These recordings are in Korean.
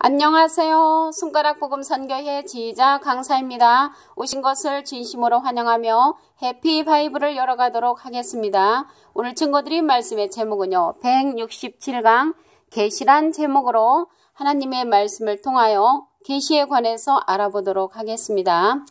안녕하세요. 손가락 복음 선교회 지휘자 강사입니다. 오신 것을 진심으로 환영하며 해피 바이블을 열어가도록 하겠습니다. 오늘 증거드린 말씀의 제목은요, 167강 계시란 제목으로 하나님의 말씀을 통하여 계시에 관해서 알아보도록 하겠습니다.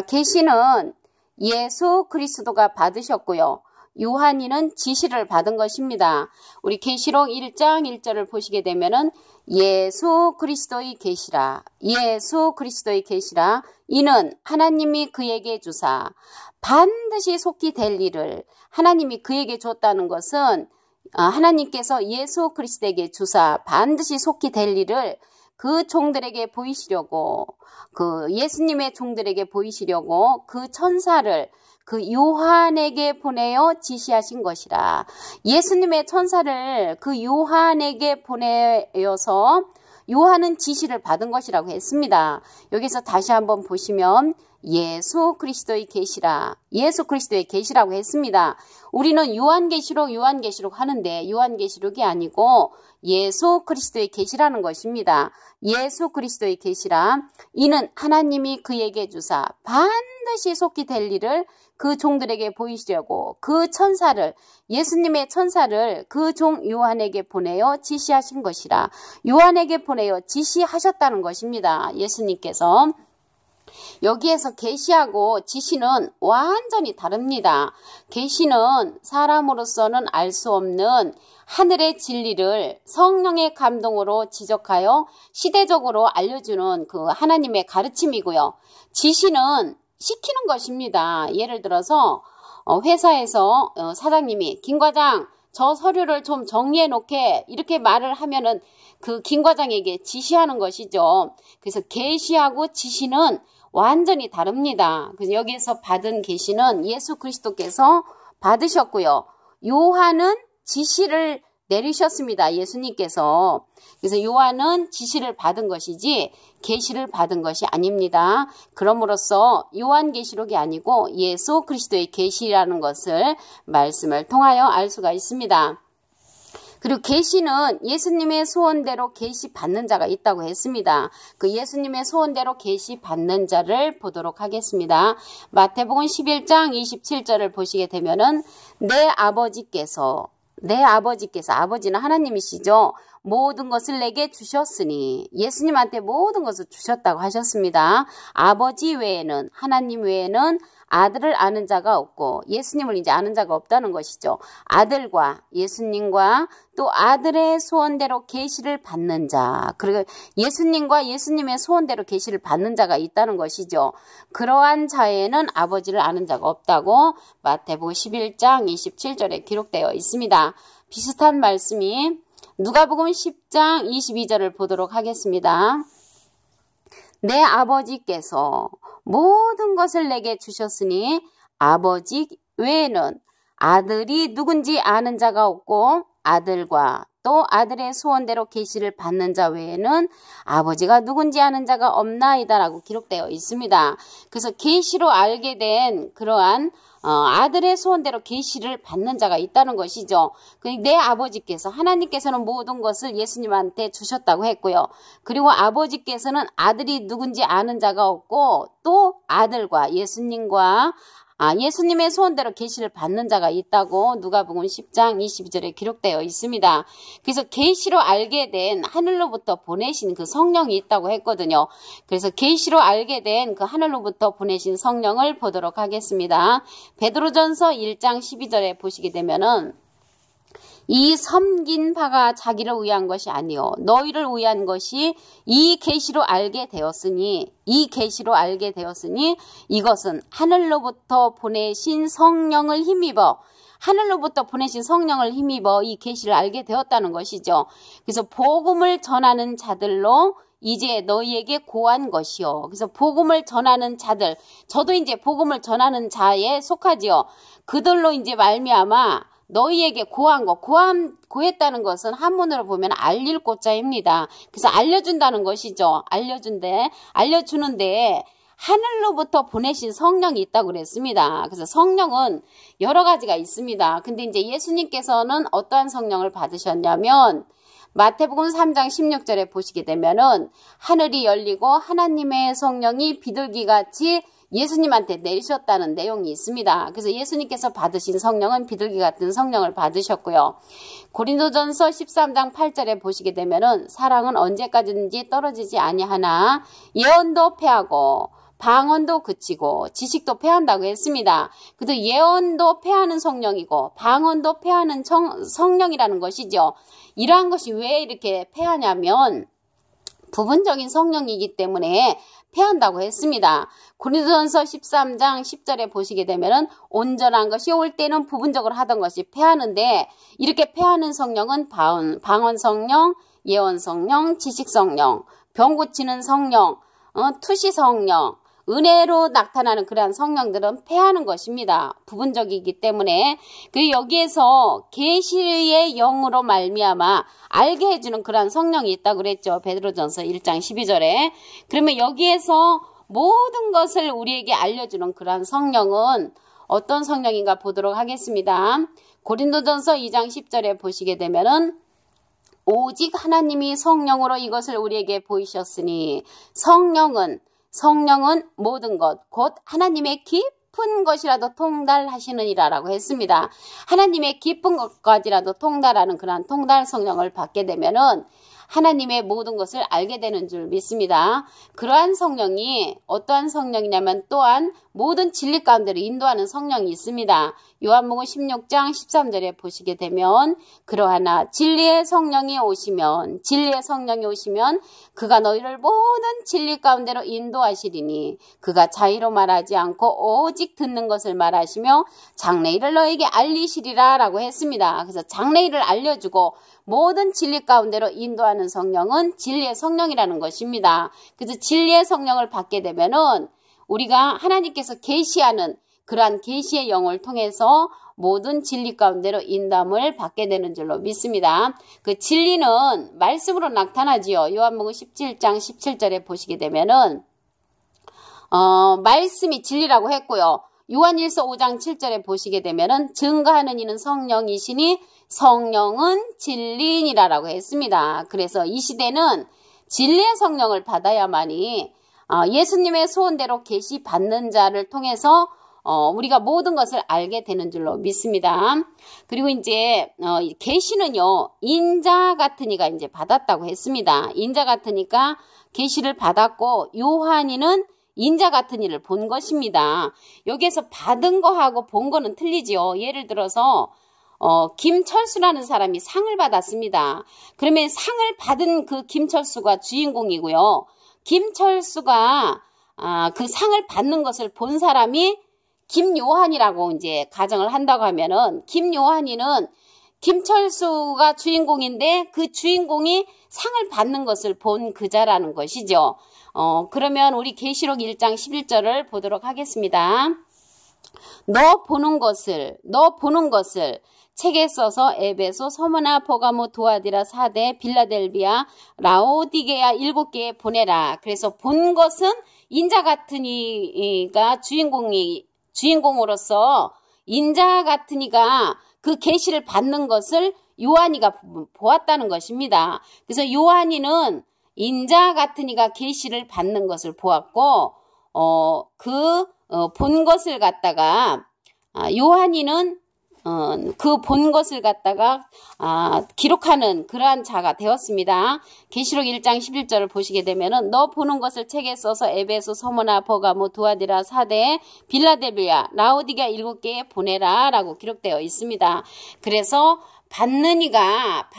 계시는 예수 그리스도가 받으셨고요. 요한이는 지시를 받은 것입니다. 우리 계시록 1장 1절을 보시게 되면은 예수 그리스도의 계시라, 예수 그리스도의 계시라, 이는 하나님이 그에게 주사 반드시 속히 될 일을 하나님이 그에게 줬다는 것은 하나님께서 예수 그리스도에게 주사 반드시 속히 될 일을 그 종들에게 보이시려고, 그 예수님의 종들에게 보이시려고 그 천사를 그 요한에게 보내어 지시하신 것이라. 예수님의 천사를 그 요한에게 보내어서 요한은 지시를 받은 것이라고 했습니다. 여기서 다시 한번 보시면 예수 그리스도의 계시라, 예수 그리스도의 계시라고 했습니다. 우리는 요한계시록 하는데 요한계시록이 아니고 예수 그리스도의 계시라는 것입니다. 예수 그리스도의 계시라, 이는 하나님이 그에게 주사 반드시 속히 될 일을 그 종들에게 보이시려고 그 천사를, 예수님의 천사를 그 종 요한에게 보내어 지시하신 것이라. 요한에게 보내어 지시하셨다는 것입니다. 예수님께서. 여기에서 계시하고 지시는 완전히 다릅니다. 계시는 사람으로서는 알 수 없는 하늘의 진리를 성령의 감동으로 지적하여 시대적으로 알려주는 그 하나님의 가르침이고요. 지시는 시키는 것입니다. 예를 들어서 회사에서 사장님이 김 과장 저 서류를 좀 정리해 놓게 이렇게 말을 하면은 그 김 과장에게 지시하는 것이죠. 그래서 계시하고 지시는 완전히 다릅니다. 그래서 여기에서 받은 계시는 예수 그리스도께서 받으셨고요. 요한은 지시를 내리셨습니다. 예수님께서. 그래서 요한은 지시를 받은 것이지 계시를 받은 것이 아닙니다. 그럼으로써 요한계시록이 아니고 예수 그리스도의 계시라는 것을 말씀을 통하여 알 수가 있습니다. 그리고 계시는 예수님의 소원대로 계시 받는 자가 있다고 했습니다. 그 예수님의 소원대로 계시 받는 자를 보도록 하겠습니다. 마태복음 11장 27절을 보시게 되면은 내 아버지께서, 아버지는 하나님이시죠. 모든 것을 내게 주셨으니, 예수님한테 모든 것을 주셨다고 하셨습니다. 아버지 외에는, 하나님 외에는 아들을 아는 자가 없고 예수님을 이제 아는 자가 없다는 것이죠. 아들과 예수님과 또 아들의 소원대로 계시를 받는 자, 그리고 예수님과 예수님의 소원대로 계시를 받는 자가 있다는 것이죠. 그러한 자에는 아버지를 아는 자가 없다고 마태복음 11장 27절에 기록되어 있습니다. 비슷한 말씀이 누가복음 10장 22절을 보도록 하겠습니다. 내 아버지께서 모든 것을 내게 주셨으니 아버지 외에는 아들이 누군지 아는 자가 없고 아들과 또 아들의 소원대로 계시를 받는 자 외에는 아버지가 누군지 아는 자가 없나이다라고 기록되어 있습니다. 그래서 계시로 알게 된 그러한 아들의 소원대로 계시를 받는 자가 있다는 것이죠. 내 아버지께서, 하나님께서는 모든 것을 예수님한테 주셨다고 했고요. 그리고 아버지께서는 아들이 누군지 아는 자가 없고 또 아들과 예수님과 예수님의 소원대로 계시를 받는 자가 있다고 누가복음 10장 22절에 기록되어 있습니다. 그래서 계시로 알게 된 하늘로부터 보내신 그 성령이 있다고 했거든요. 그래서 계시로 알게 된 그 하늘로부터 보내신 성령을 보도록 하겠습니다. 베드로전서 1장 12절에 보시게 되면은 이 섬긴 바가 자기를 위한 것이 아니요 너희를 위한 것이 이 계시로 알게 되었으니 이것은 하늘로부터 보내신 성령을 힘입어 이 계시를 알게 되었다는 것이죠. 그래서 복음을 전하는 자들로 이제 너희에게 고한 것이요. 그래서 복음을 전하는 자들, 저도 이제 복음을 전하는 자에 속하지요. 그들로 이제 말미암아 너희에게 고했다는 것은 한문으로 보면 알릴 고자입니다. 그래서 알려준다는 것이죠. 알려주는데 하늘로부터 보내신 성령이 있다고 그랬습니다. 그래서 성령은 여러 가지가 있습니다. 근데 이제 예수님께서는 어떠한 성령을 받으셨냐면 마태복음 3장 16절에 보시게 되면은 하늘이 열리고 하나님의 성령이 비둘기같이 예수님한테 내리셨다는 내용이 있습니다. 그래서 예수님께서 받으신 성령은 비둘기 같은 성령을 받으셨고요. 고린도전서 13장 8절에 보시게 되면은 사랑은 언제까지든지 떨어지지 아니하나 예언도 패하고 방언도 그치고 지식도 패한다고 했습니다. 그래서 예언도 패하는 성령이고 방언도 패하는 성령이라는 것이죠. 이러한 것이 왜 이렇게 패하냐면 부분적인 성령이기 때문에 패한다고 했습니다. 고린도전서 13장 10절에 보시게 되면은 온전한 것이 올 때는 부분적으로 하던 것이 패하는데 이렇게 패하는 성령은 방언 성령, 예언 성령, 지식 성령, 병 고치는 성령, 투시 성령, 은혜로 나타나는 그러한 성령들은 패하는 것입니다. 부분적이기 때문에 여기에서 계시의 영으로 말미암아 알게 해주는 그러한 성령이 있다고 그랬죠. 베드로전서 1장 12절에. 그러면 여기에서 모든 것을 우리에게 알려주는 그러한 성령은 어떤 성령인가 보도록 하겠습니다. 고린도전서 2장 10절에 보시게 되면은 오직 하나님이 성령으로 이것을 우리에게 보이셨으니 성령은 모든 것, 곧 하나님의 깊은 것이라도 통달하시느니라라고 했습니다. 하나님의 깊은 것까지라도 통달하는 그러한 통달 성령을 받게 되면은 하나님의 모든 것을 알게 되는 줄 믿습니다. 그러한 성령이 어떠한 성령이냐면 또한 모든 진리 가운데로 인도하는 성령이 있습니다. 요한복음 16장 13절에 보시게 되면 그러하나 진리의 성령이 오시면 그가 너희를 모든 진리 가운데로 인도하시리니 그가 자의로 말하지 않고 오직 듣는 것을 말하시며 장래일을 너에게 알리시리라 라고 했습니다. 그래서 장래일을 알려주고 모든 진리 가운데로 인도하는 성령은 진리의 성령이라는 것입니다. 그래서 진리의 성령을 받게 되면은 우리가 하나님께서 계시하는 그러한 계시의 영을 통해서 모든 진리 가운데로 인도함을 받게 되는 줄로 믿습니다. 그 진리는 말씀으로 나타나지요. 요한복음 17장 17절에 보시게 되면은 말씀이 진리라고 했고요. 요한일서 5장 7절에 보시게 되면은 증거하는 이는 성령이시니 성령은 진리니라라고 했습니다. 그래서 이 시대는 진리의 성령을 받아야만이 예수님의 소원대로 계시 받는 자를 통해서 우리가 모든 것을 알게 되는 줄로 믿습니다. 그리고 이제 계시는요 인자 같은 이가 이제 받았다고 했습니다. 인자 같은 이가 계시를 받았고 요한이는 인자 같은 이를 본 것입니다. 여기에서 받은 거하고 본 거는 틀리지요. 예를 들어서 김철수라는 사람이 상을 받았습니다. 그러면 상을 받은 그 김철수가 주인공이고요. 김철수가 그 상을 받는 것을 본 사람이 김요한이라고 이제 가정을 한다고 하면은 김요한이는 김철수가 주인공인데 그 주인공이 상을 받는 것을 본 그자라는 것이죠. 그러면 우리 계시록 1장 11절을 보도록 하겠습니다. 너 보는 것을 책에 써서 에베소, 서머나, 포가모, 두아디라, 사데, 빌라델비아, 라오디게아 7개에 보내라. 그래서 본 것은 인자 같은 이가 주인공으로서 인자 같은 이가 그 계시를 받는 것을 요한이가 보았다는 것입니다. 그래서 요한이는 인자 같은 이가 계시를 받는 것을 보았고 본 것을 갖다가 요한이는 그 본 것을 갖다가 기록하는 그러한 자가 되었습니다. 계시록 1장 11절을 보시게 되면은 너 보는 것을 책에 써서 에베소, 서머나, 버가모, 두아디라, 사데, 빌라델비아, 라오디게아 7개에 보내라 라고 기록되어 있습니다. 그래서 받는 이가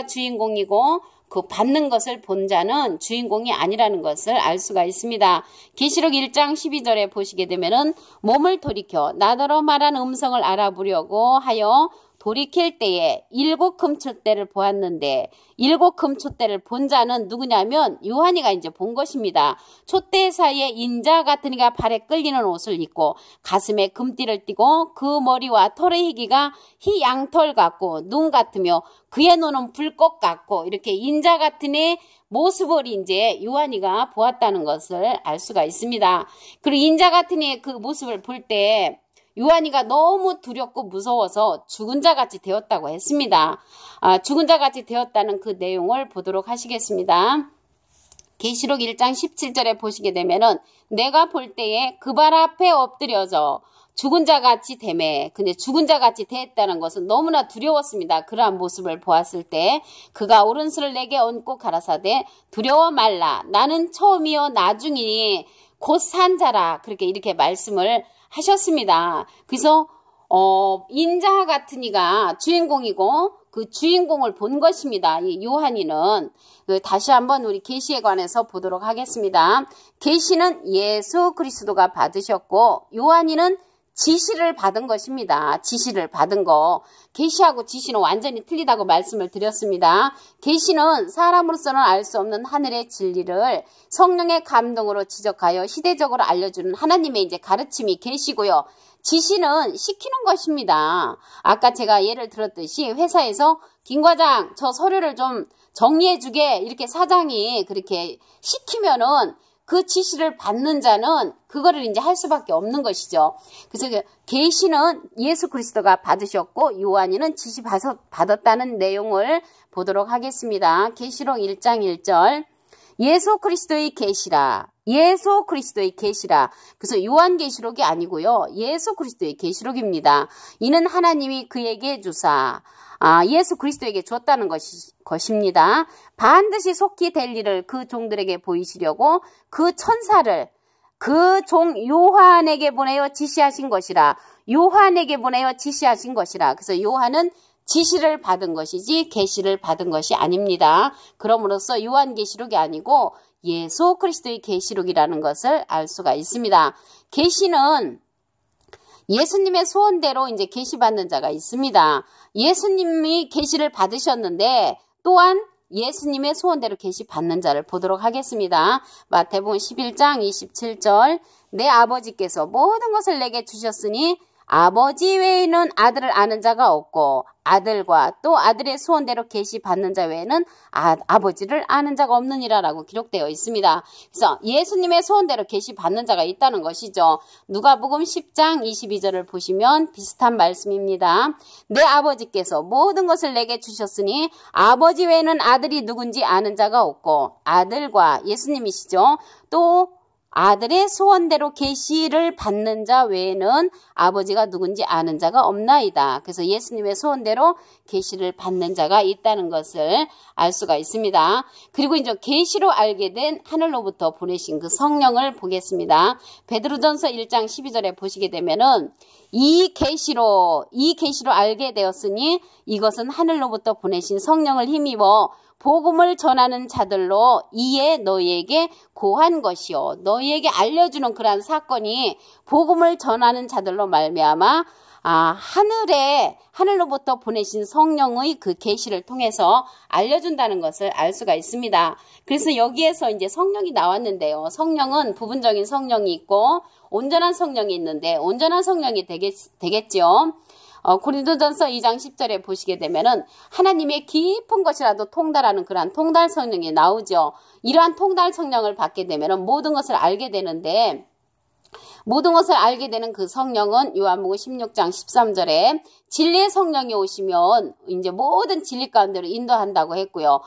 주인공이고 그 받는 것을 본 자는 주인공이 아니라는 것을 알 수가 있습니다. 계시록 1장 12절에 보시게 되면은 몸을 돌이켜 나더러 말한 음성을 알아보려고 하여 돌이킬 때에 7 금초대를 보았는데 7 금초대를 본 자는 누구냐면 요한이가 이제 본 것입니다. 촛대 사이에 인자 같은 이가 발에 끌리는 옷을 입고 가슴에 금띠를 띠고 그 머리와 털의 희기가 희 양털 같고 눈 같으며 그의 눈은 불꽃 같고 이렇게 인자 같은 애 모습을 이제 요한이가 보았다는 것을 알 수가 있습니다. 그리고 인자 같은 애 그 모습을 볼 때 요한이가 너무 두렵고 무서워서 죽은 자 같이 되었다고 했습니다. 죽은 자 같이 되었다는 그 내용을 보도록 하시겠습니다. 계시록 1장 17절에 보시게 되면은 내가 볼 때에 그 발 앞에 엎드려져 죽은 자 같이 되매. 근데 죽은 자 같이 되었다는 것은 너무나 두려웠습니다. 그러한 모습을 보았을 때 그가 오른손을 내게 얹고 가라사대 두려워 말라. 나는 처음이요 나중이니 곧 산 자라. 그렇게 이렇게 말씀을 하셨습니다. 그래서 인자 같은 이가 주인공이고 그 주인공을 본 것입니다. 이 요한이는. 다시 한번 우리 계시에 관해서 보도록 하겠습니다. 계시는 예수 그리스도가 받으셨고 요한이는 지시를 받은 것입니다. 지시를 받은 거. 계시하고 지시는 완전히 틀리다고 말씀을 드렸습니다. 계시는 사람으로서는 알 수 없는 하늘의 진리를 성령의 감동으로 지적하여 시대적으로 알려주는 하나님의 이제 가르침이 계시고요. 지시는 시키는 것입니다. 아까 제가 예를 들었듯이 회사에서 김 과장 저 서류를 좀 정리해주게 이렇게 사장이 그렇게 시키면은 그 지시를 받는 자는 그거를 이제 할 수밖에 없는 것이죠. 그래서 계시는 예수 그리스도가 받으셨고 요한이는 지시 받았다는 내용을 보도록 하겠습니다. 계시록 1장 1절 예수 그리스도의 계시라. 예수 그리스도의 계시라. 그래서 요한계시록이 아니고요. 예수 그리스도의 계시록입니다. 이는 하나님이 그에게 주사 예수 그리스도에게 줬다는 것입니다. 반드시 속히 될 일을 그 종들에게 보이시려고 그 천사를 그 종 요한에게 보내어 지시하신 것이라. 요한에게 보내어 지시하신 것이라. 그래서 요한은 지시를 받은 것이지 계시를 받은 것이 아닙니다. 그럼으로써 요한계시록이 아니고 예수 그리스도의 계시록이라는 것을 알 수가 있습니다. 계시는 예수님의 소원대로 이제 계시받는 자가 있습니다. 예수님이 계시를 받으셨는데 또한 예수님의 소원대로 계시받는 자를 보도록 하겠습니다. 마태복음 11장 27절 내 아버지께서 모든 것을 내게 주셨으니 아버지 외에는 아들을 아는 자가 없고 아들과 또 아들의 소원대로 계시받는 자 외에는 아버지를 아는 자가 없느니라라고 기록되어 있습니다. 그래서 예수님의 소원대로 계시받는 자가 있다는 것이죠. 누가복음 10장 22절을 보시면 비슷한 말씀입니다. 내 아버지께서 모든 것을 내게 주셨으니 아버지 외에는 아들이 누군지 아는 자가 없고 아들과 예수님이시죠. 또 아들의 소원대로 계시를 받는 자 외에는 아버지가 누군지 아는 자가 없나이다. 그래서 예수님의 소원대로 계시를 받는 자가 있다는 것을 알 수가 있습니다. 그리고 이제 계시로 알게 된 하늘로부터 보내신 그 성령을 보겠습니다. 베드로전서 1장 12절에 보시게 되면은 이 계시로 알게 되었으니 이것은 하늘로부터 보내신 성령을 힘입어 복음을 전하는 자들로 이에 너희에게 고한 것이요. 너희에게 알려주는 그러한 사건이 복음을 전하는 자들로 말미암아 하늘로부터 보내신 성령의 그 계시를 통해서 알려준다는 것을 알 수가 있습니다. 그래서 여기에서 이제 성령이 나왔는데요. 성령은 부분적인 성령이 있고 온전한 성령이 있는데 온전한 성령이 되겠죠. 고린도전서 2장 10절에 보시게 되면은 하나님의 깊은 것이라도 통달하는 그러한 통달 성령이 나오죠. 이러한 통달 성령을 받게 되면은 모든 것을 알게 되는데 모든 것을 알게 되는 그 성령은 요한복음 16장 13절에 진리의 성령이 오시면 이제 모든 진리 가운데로 인도한다고 했고요.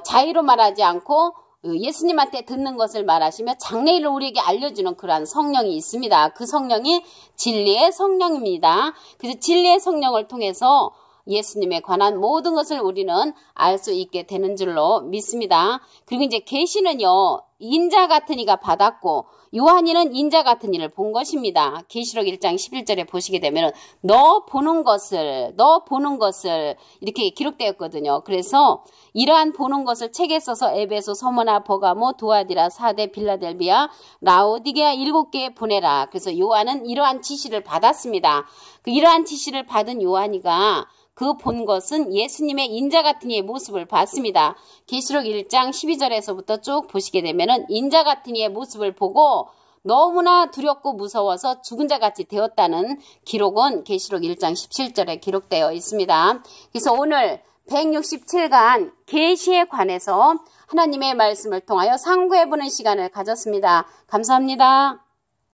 자의로 말하지 않고 예수님한테 듣는 것을 말하시며 장래일을 우리에게 알려주는 그러한 성령이 있습니다. 그 성령이 진리의 성령입니다. 그래서 진리의 성령을 통해서 예수님에 관한 모든 것을 우리는 알 수 있게 되는 줄로 믿습니다. 그리고 이제 계시는요. 인자 같은 이가 받았고 요한이는 인자 같은 이를 본 것입니다. 계시록 1장 11절에 보시게 되면 너 보는 것을 이렇게 기록되었거든요. 그래서 이러한 보는 것을 책에 써서 에베소, 서머나, 버가모, 두아디라, 사데, 빌라델비아, 라오디게아 7개에 보내라. 그래서 요한은 이러한 지시를 받았습니다. 이러한 지시를 받은 요한이가 그 본 것은 예수님의 인자 같은 이의 모습을 봤습니다. 계시록 1장 12절에서부터 쭉 보시게 되면은 인자 같은 이의 모습을 보고 너무나 두렵고 무서워서 죽은 자 같이 되었다는 기록은 계시록 1장 17절에 기록되어 있습니다. 그래서 오늘 167간 계시에 관해서 하나님의 말씀을 통하여 상고해보는 시간을 가졌습니다. 감사합니다.